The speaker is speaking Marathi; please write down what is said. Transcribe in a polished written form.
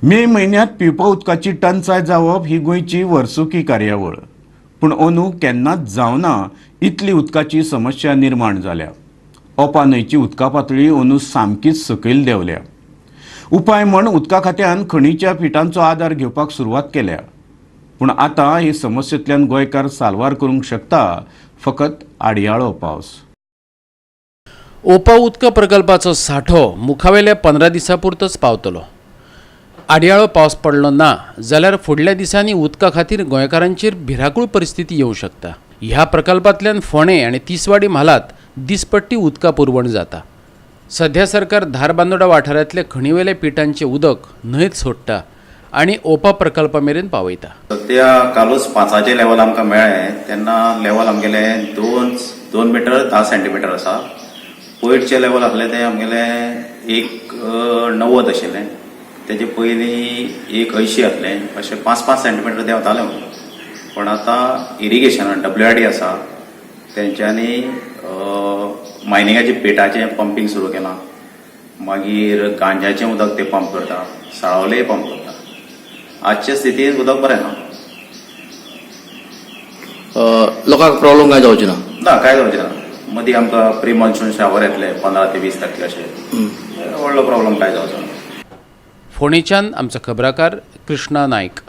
मे म्हयन्यांत पिवपा उदकाची टंचाय जावप ही गोंयची वर्सुकी कार्यावळ, पूण अंदू केन्नाच जावना इतली उदकाची समस्या निर्माण जाल्या। ओपा न्हंयची उदका पातळी अंदू सामकीच सकयल देंवल्या। उपाय म्हण उदका खात्यान खणीच्या पिठांचो आदार घेवपाक सुरवात केल्या, पूण आतां हे समस्येंतल्यान गोंयकार साल्वार करूंक शकता फकत आडयाळो पावस। ओपा उदका प्रकल्पाचो सांठो मुखावेल्या 15 दिसां पुरतोच पावतलो। आडयाळो पावस पडलो ना जाल्यार फुडल्या दिसांनी उदका खातीर गोंयकारांचेर भिरांकूळ परिस्थिती येवंक शकता। ह्या प्रकल्पांतल्यान फोंडे आनी तिसवाडी म्हालात दिसपट्टी उदका पुरवण जाता। सध्या सरकार धारबांदोडा वाठारांतल्या खणीवेल्या पिठांचें उदक न्हंयत सोडटा आनी ओपा प्रकल्पा मेरेन पावयता। सध्या कालूच 5चे लेवल आमकां मेळ्ळें तेन्ना लेवल आमगेले 2 मीटर 10 सेंटीमीटर आसा। पयरचे लेवल आसले ते आमगेले 1,90 आशिल्ले, तेजे पयलीं 1,80 आसलें, अशें 5-5 सेंटीमीटर देंवताले। पण आतां इरिगेशन WRD आसा तेंच्यांनी मायनिंगाची पेटाचें पंपींग सुरू केलां, मागीर गांजाचें उदक ते पंप करता, साळवलें पंप करता। आजचे स्थितीन उदक बरें ना। लोकांक प्रॉब्लेम काय जावचे ना? ना, काय जावचें ना। मदीं आमकां प्री मॉन्सून शावर येतले 15 ते 20 टक्के अशें, व्हडलो प्रॉब्लेम काय जावचो ना। फोंडेच्यान आमचो खबराकार कृष्णा नायक।